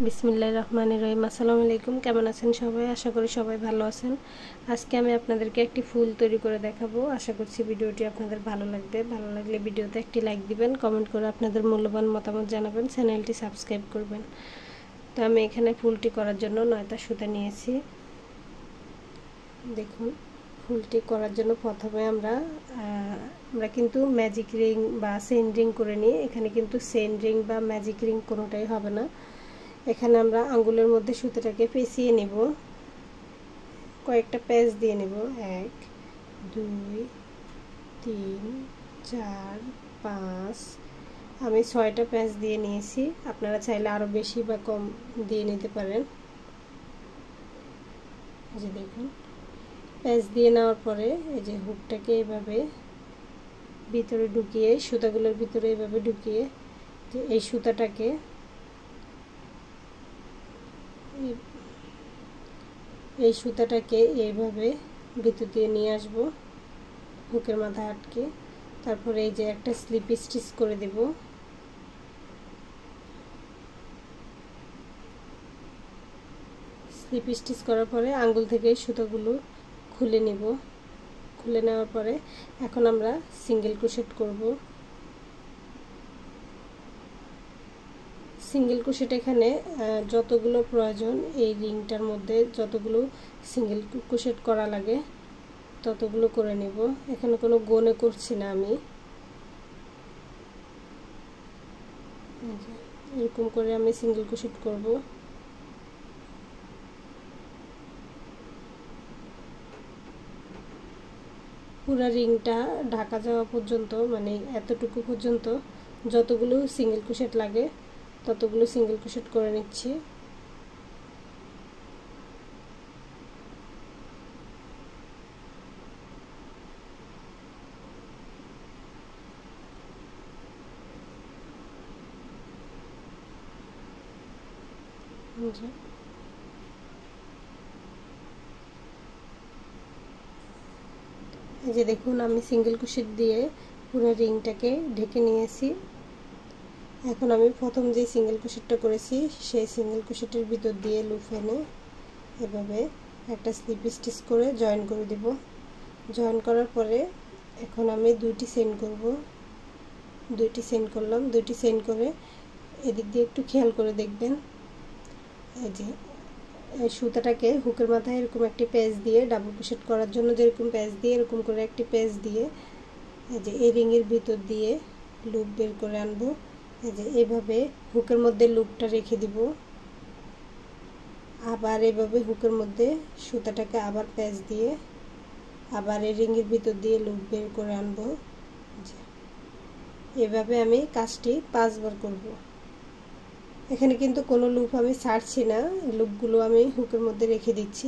বিসমিল্লাহির রহমানির রহিম। আসসালামু আলাইকুম। কেমন আছেন সবাই? আশা করি সবাই ভালো আছেন। আজকে আমি আপনাদেরকে একটি ফুল তৈরি করে দেখাবো। আশা করছি ভিডিওটি আপনাদের ভালো লাগবে। ভালো লাগলে ভিডিওতে একটি লাইক দিবেন, কমেন্ট করে আপনাদের মূল্যবান মতামত জানাবেন, চ্যানেলটি সাবস্ক্রাইব করবেন। তো আমি এখানে ফুলটি করার জন্য 9টা সুতা নিয়েছি। দেখুন, ফুলটি করার জন্য প্রথমে আমরা কিন্তু ম্যাজিক রিং বা চেইন রিং করে নিই। এখানে কিন্তু চেইন রিং বা ম্যাজিক রিং কোনোটাই হবে না। এখানে আমরা আঙ্গুলের মধ্যে সুতোটাকে পেঁচিয়ে নেব, কয়েকটা প্যাচ দিয়ে নেব। 1 2 3 4 5, আমি 6টা প্যাচ দিয়ে নিয়েছি। আপনারা চাইলে আরও বেশি বা কম দিয়ে নিতে পারেন। এই যে দেখুন, প্যাচ দিয়ে নেওয়ার পরে এই যে হুকটাকে এভাবে ভিতরে ঢুকিয়ে, সুতাগুলোর ভিতরে এভাবে ঢুকিয়ে এই সুতাটাকে এইভাবে ভিতর দিয়ে নিয়ে আসবো, হুকের মাথায় আটকে। তারপরে এই যে একটা স্লিপ স্টিচ করে দেব। স্লিপ স্টিচ করার পরে আঙ্গুল থেকে সুতাগুলো খুলে নেব। খুলে নেওয়ার পরে এখন আমরা সিঙ্গেল ক্রোশেট করব। সিঙ্গেল ক্রোশেট এখানে যতগুলো প্রয়োজন, এই রিংটার মধ্যে যতগুলো সিঙ্গেল ক্রোশেট করা লাগে ততগুলো করে নেব। এখানে কোনো গনে করছি না আমি। এরকম করে আমি সিঙ্গেল ক্রোশেট করব। পুরো রিংটা ঢাকা যাওয়া পর্যন্ত, মানে এতটুকু পর্যন্ত যতগুলো সিঙ্গেল ক্রোশেট লাগে ততগুলো সিঙ্গেল ক্রোশেট করে নিচ্ছি। এই যে দেখুন, আমি সিঙ্গেল ক্রোশেট দিয়ে পুরো রিংটাকে ঢেকে নিয়েছি। এখন আমি প্রথম যে সিঙ্গেল ক্রোশেটটা করেছি সেই সিঙ্গেল ক্রোশেটের ভিতর দিয়ে লুপ এনে এভাবে একটা স্লিপ স্টিচ করে জয়েন করে দেব। জয়েন করার পরে এখন আমি দুইটি চেইন করব। দুইটি চেইন করলাম। দুইটি চেইন করে এদিক দিয়ে একটু খেয়াল করে দেখবেন, এই যে এই সুতাটাকে হুকের মাথায় এরকম একটি প্যাচ দিয়ে, ডাবল ক্রোশেট করার জন্য যেরকম প্যাচ দিয়ে এরকম করে একটি প্যাচ দিয়ে এই যে এই রিংয়ের ভিতর দিয়ে লুপ বের করে আনবো। এই যে এইভাবে হুকের মধ্যে লুপটা রেখে দিব। আবার এইভাবে হুকের মধ্যে সুতাটাকে আবার প্যাচ দিয়ে আবার এই রিংয়ের ভিতর দিয়ে লুপ বের করে আনবো। এভাবে আমি কাজটি 5 বার করব। এখানে কিন্তু কোনো লুপ আমি ছাড়ছি না, লুপগুলো আমি হুকের মধ্যে রেখে দিচ্ছি।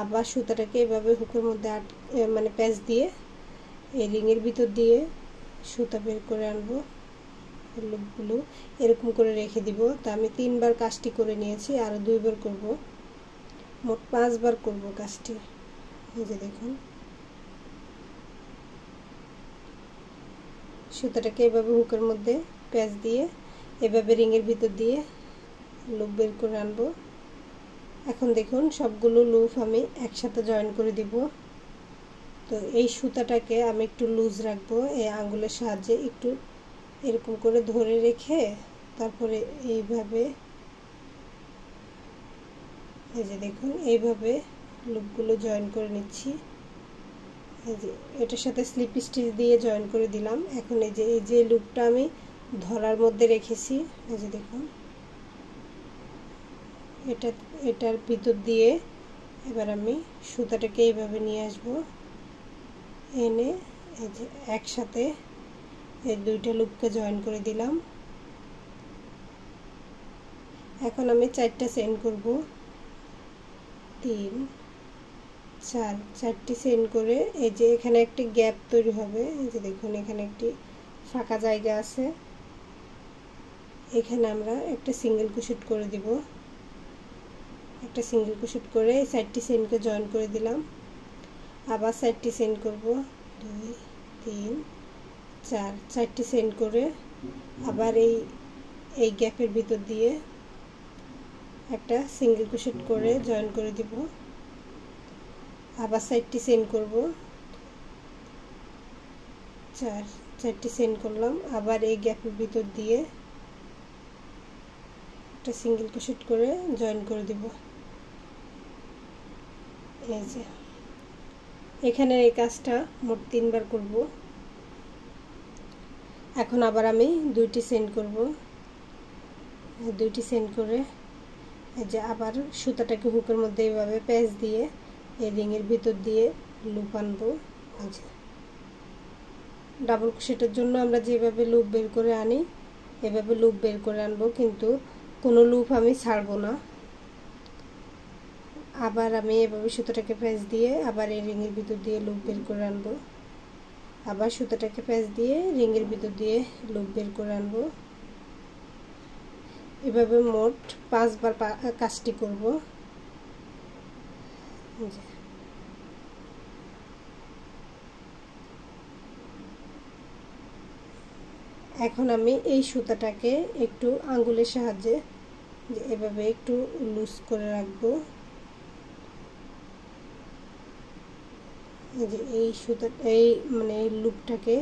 আবার সুতাটাকে এভাবে হুকের মধ্যে মানে প্যাচ দিয়ে এই রিংয়ের ভিতর দিয়ে সুতা বের করে আনবো। লুপগুলো এরকম করে রেখে দিব। তা আমি 3 বার কাজটি করে নিয়েছি, আরও 2 বার করব, মোট 5 বার করব কাজটি। এই যে দেখুন, সুতাটাকে এভাবে হুকের মধ্যে প্যাচ দিয়ে এভাবে রিংয়ের ভিতর দিয়ে লুপ বের করে আনবো। এখন দেখুন, সবগুলো লুপ আমি একসাথে জয়েন করে দিব। তো এই সুতাটাকে আমি একটু লুজ রাখবো, এই আঙ্গুলের সাহায্যে একটু এরকম করে ধরে রেখে তারপরে এইভাবে, এই যে দেখুন, এইভাবে লুপগুলো জয়েন করে নিচ্ছি। এই যে এটার সাথে স্লিপ স্টিচ দিয়ে জয়েন করে দিলাম। এখন এই যে লুপটা আমি ধরার মধ্যে রেখেছি, এই যে দেখুন, এটার ভিতর দিয়ে এবার আমি সুতাটাকে এইভাবে নিয়ে আসব। এনে এই যে একসাথে এই দুইটা লুপকে জয়েন করে দিলাম। এখন আমি 4টা চেইন করব, 3 4, 4টি চেইন করে এই যে এখানে একটি গ্যাপ তৈরি হবে। এই যে দেখুন, এখানে একটি ফাঁকা জায়গা আছে, এখানে আমরা একটা সিঙ্গেল ক্রোশেট করে দিব। একটা সিঙ্গেল ক্রোশেট করে এই 4টি চেইনকে জয়েন করে দিলাম। আবার 4টি চেইন করব, 2 3 4, 4টি চেইন করে আবার এই গ্যাপের ভিতর দিয়ে একটা সিঙ্গেল ক্রোশেট করে জয়েন করে দিব। আবার সাইডটি চেইন করব, চারটি চেইন করলাম। আবার এই গ্যাপের ভিতর দিয়ে একটা সিঙ্গেল ক্রোশেট করে জয়েন করে দিব। এই যে এখানে এই কাজটা মোট 3 বার করব। এখন আবার আমি দুইটি চেইন করব, দুইটি চেইন করে এই যে আবার সুতাটাকে হুকের মধ্যে এইভাবে প্যাঁচ দিয়ে এই রিংয়ের ভিতর দিয়ে লুপ আনবো। এই যে ডাবল ক্রোশেটের জন্য আমরা যেভাবে লুপ বের করে আনি এভাবে লুপ বের করে আনবো, কিন্তু কোনো লুপ আমি ছাড়বো না। আবার আমি এভাবে সুতাটাকে প্যাঁচ দিয়ে আবার এই রিংয়ের ভিতর দিয়ে লুপ বের করে আনবো, আবার সুতাটাকে প্যাঁচ দিয়ে রিংয়ের ভিতর দিয়ে লুপ বের করে আনবো। এভাবে মোট 5 বার কাজটি করব। এখন আমি এই সুতাটাকে একটু আঙ্গুলের সাহায্যে এভাবে একটু লুজ করে রাখবো। এই যে এই সুতা এই মানে এই লুপটাকে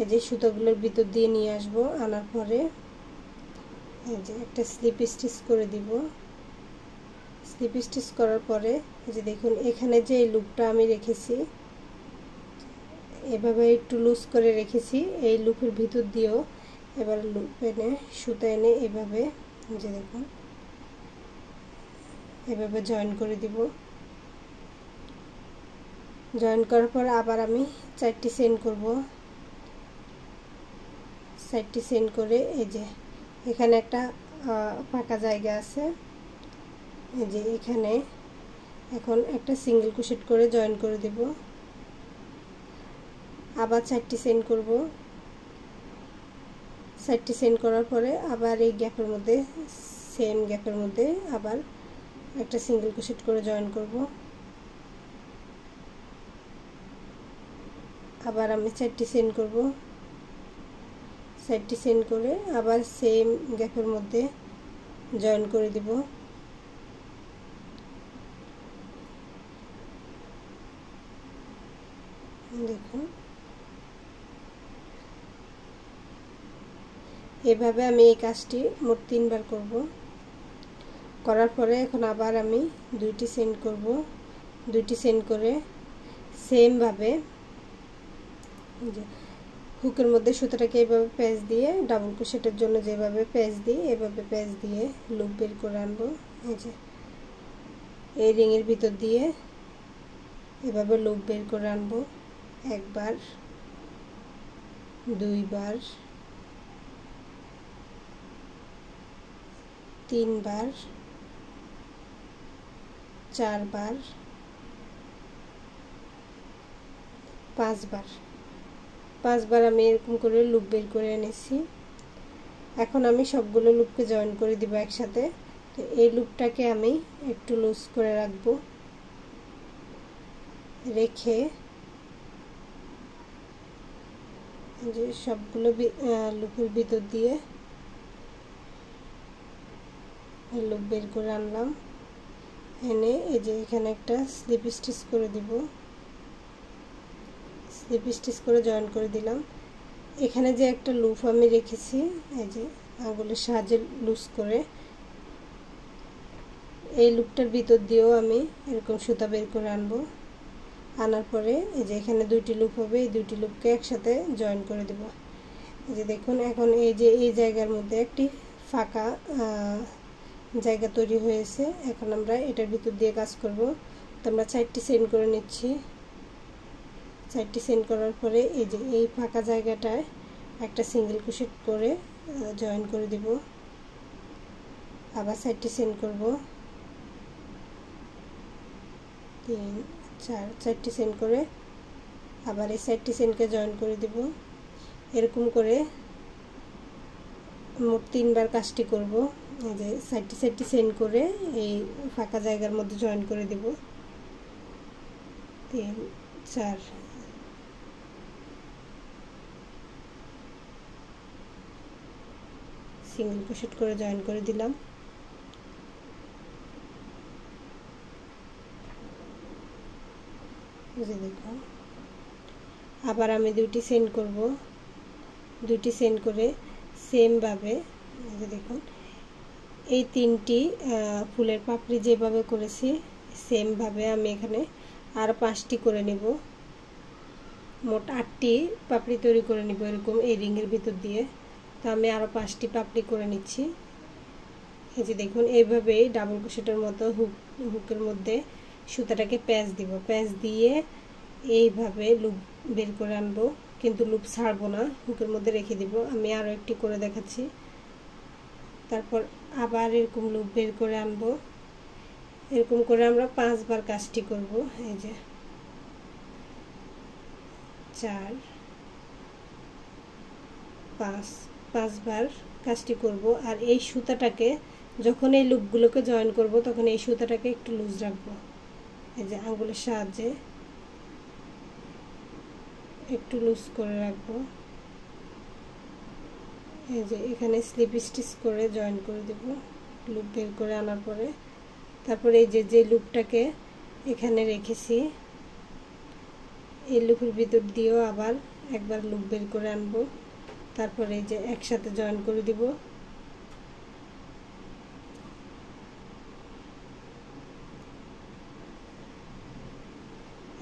এই যে সুতাগুলোর ভিতর দিয়ে নিয়ে আসবো। আনার পরে এই যে একটা স্লিপ স্টিচ করে দিব। স্লিপ স্টিচ করার পরে এই যে দেখুন এখানে যে এই লুপটা আমি রেখেছি এভাবে একটু লুজ করে রেখেছি, এই লুপের ভিতর দিয়েও এবার লুপ এনে সুতা এনে এভাবে যে দেখুন এভাবে জয়েন করে দিব। জয়েন করার পর আবার আমি 4টি চেইন করব। 4টি চেইন করে এই যে এখানে একটা ফাঁকা জায়গা আছে, এই যে এখানে এখন একটা সিঙ্গেল ক্রোশেট করে জয়েন করে দেব। আবার 4টি চেইন করব। 4টি চেইন করার পরে আবার এই গ্যাপের মধ্যে সেম গ্যাপের মধ্যে আবার একটা সিঙ্গেল ক্রোশেট করে জয়েন করব। আবার আমি 4টি চেইন করব। 4টি চেইন করে আবার সেম গ্যাপের মধ্যে জয়েন করে দিব। দেখুন এভাবে আমি এই কাজটি মোট 3 বার করব। করার পরে এখন আবার আমি 2টি চেইন করব। 2টি চেইন করে সেম ভাবে হুকের মধ্যে সুতাটাকে এইভাবে প্যাঁচ দিয়ে ডাবল ক্রোশেটের জন্য যেভাবে প্যাঁচ দিই এভাবে প্যাঁচ দিয়ে লুপ বের করে আনবো। এই যে এই রিংয়ের ভিতর দিয়ে এভাবে লুপ বের করে আনবো। একবার, দুইবার, তিনবার, চারবার, 5 বার। 5 বার আমি এরকম করে লুপ বের করে এনেছি। এখন আমি সবগুলো লুপকে জয়েন করে দিব একসাথে। তো এই লুপটাকে আমি একটু লুজ করে রাখবো, রেখে যে সবগুলো লুপের ভিতর দিয়ে লুপ বের করে আনলাম। এনে এই যে এখানে একটা স্লিপ স্টিচ করে দিব। স্লিপ স্টিচ করে জয়েন করে দিলাম। এখানে যে একটা লুপ আমি রেখেছি এই যে আঙ্গুলের সাহায্যে লুজ করে এই লুপটার ভিতর দিয়েও আমি এরকম সুতা বের করে আনবো। আনার পরে এই যে এখানে 2টি লুপ হবে, এই 2টি লুপকে একসাথে জয়েন করে দেব। এই যে দেখুন এখন এই যে এই জায়গার মধ্যে একটি ফাঁকা জায়গা তৈরি হয়েছে। এখন আমরা এটার ভিতর দিয়ে কাজ করব। তো আমরা 4টি চেইন করে নিচ্ছি। 4টি চেইন করার পরে এই যে এই ফাঁকা জায়গাটায় একটা সিঙ্গেল ক্রোশেট করে জয়েন করে দিব। আবার 4টি চেইন করব, 3, 4, 4টি চেইন করে আবার এই 4টি চেইনকে জয়েন করে দিব। এরকম করে মোট 3 বার কাজটি করব। এই যে 4টি চেইন করে এই ফাঁকা জায়গার মধ্যে জয়েন করে দিব। 3, 4, সিঙ্গেল ক্রোশেট করে জয়েন করে দিলাম। এই যে দেখুন আবার আমি দুটি চেইন করব, দুটি চেইন করে সেম ভাবে এই যে দেখুন এই তিনটি ফুলের পাপড়ি যেভাবে করেছি সেম ভাবে আমি এখানে আর 5টি করে নেব। মোট 8টি পাপড়ি তৈরি করে নিব এরকম এই রিংয়ের ভিতর দিয়ে। তো আমি আরো 5টি পাপড়ি করে নিচ্ছি। এই যে দেখুন এইভাবে ডাবল ক্রোশেটের মতো হুকের মধ্যে সুতাটাকে প্যাঁচ দিব, প্যাঁচ দিয়ে এইভাবে লুপ বের করে আনবো, কিন্তু লুপ ছাড়বো না, হুকের মধ্যে রেখে দিব। আমি আরো একটি করে দেখাচ্ছি। তারপর আবার এরকম লুপ বের করে আনবো। এরকম করে আমরা 5 বার কাজটি করব। এই যে 4 5 বার কাজটি করব। আর এই সুতাটাকে যখন এই লুপগুলোকে জয়েন করব তখন এই সুতাটাকে একটু লুজ রাখবো। এই যে আঙ্গুলের সাহায্যে একটু লুজ করে রাখবো। এই যে এখানে স্লিপ স্টিচ করে জয়েন করে দেব লুপ বের করে আনার পরে। তারপরে এই যে লুপটাকে এখানে রেখেছি এই লুপের ভিতর দিয়েও আবার একবার লুপ বের করে আনবো। তারপরে এই যে একসাথে জয়েন করে দিব।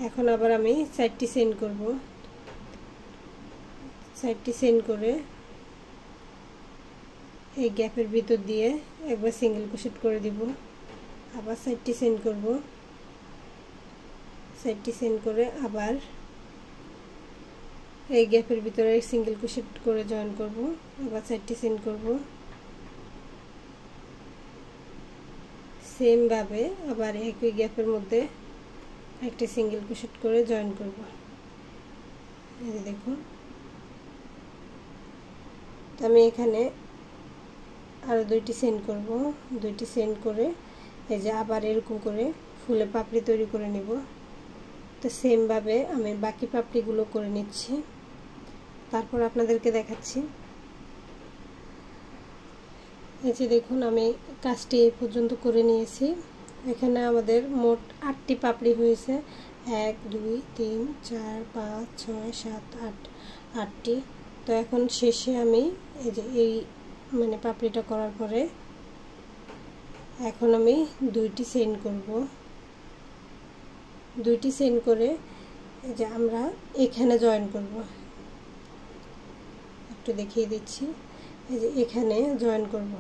এখন আবার আমি 4টি চেইন করব। 4টি চেইন করে এই গ্যাপের ভিতর দিয়ে একবার সিঙ্গেল ক্রোশেট করে দিব। আবার 4টি চেইন করব। 4টি চেইন করে আবার এই গ্যাপের ভিতরে সিঙ্গেল ক্রোশেট করে জয়েন করব। আবার 4টি চেইন করব। সেম ভাবে আবার একই গ্যাপের মধ্যে একটা সিঙ্গেল ক্রোশেট করে জয়েন করব। এই যে দেখুন আমি এখানে আরো 2টি চেইন করব। 2টি চেইন করে এই যে আবার এরকম করে ফুলের পাপড়ি তৈরি করে নেব। তো সেম ভাবে আমি বাকি পাপড়িগুলো করে নিচ্ছি, তারপর আপনাদেরকে দেখাচ্ছি। এই যে দেখুন আমি কাজটি এই পর্যন্ত করে নিয়েছি। এখানে আমাদের মোট 8টি পাপড়ি হয়েছে। 1 2 3 4 5 6 7 8 8টি। তো এখন শেষে আমি এই যে এই মানে পাপড়িটা করার পরে এখন আমি 2টি চেইন করব। 2টি চেইন করে এই যে আমরা এখানে জয়েন করব। একটু দেখিয়ে দিচ্ছি। এই যে এখানে জয়েন করব।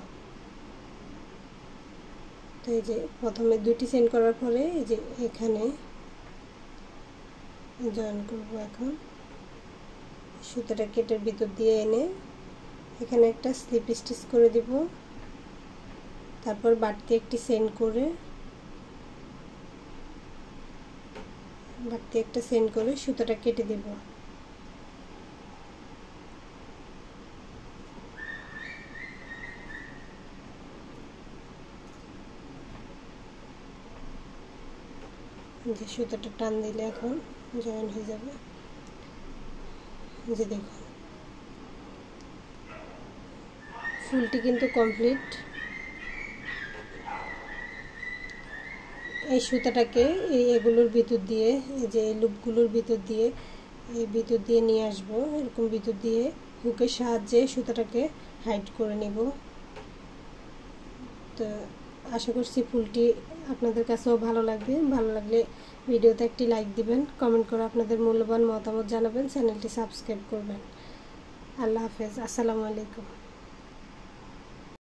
তো এই যে প্রথমে 2টি চেইন করার পরে এই যে এখানে জয়েন করব। এখন সুতাটা কেটের ভিতর দিয়ে এনে এখানে একটা স্লিপ স্টিচ করে দিব। তারপর বাড়তি একটি চেইন করে সুতাটা কেটে দেব। যে সুতাটা টান দিলে এখন জয়েন হয়ে যাবে। যে দেখুন ফুলটি কিন্তু কমপ্লিট। এই সুতাটাকে এগুলোর ভিতর দিয়ে এই যে লুপগুলোর ভিতর দিয়ে নিয়ে আসবো। এরকম ভিতর দিয়ে হুকের সাহায্যে সুতাটাকে হাইড করে নেব। তো আশা করছি ফুলটি আপনাদের কাছেও ভালো লাগবে। ভালো লাগলে ভিডিওতে একটি লাইক দিবেন, কমেন্ট করে আপনাদের মূল্যবান মতামত জানাবেন, চ্যানেলটি সাবস্ক্রাইব করবেন। আল্লাহ হাফেজ, আসসালামু আলাইকুম।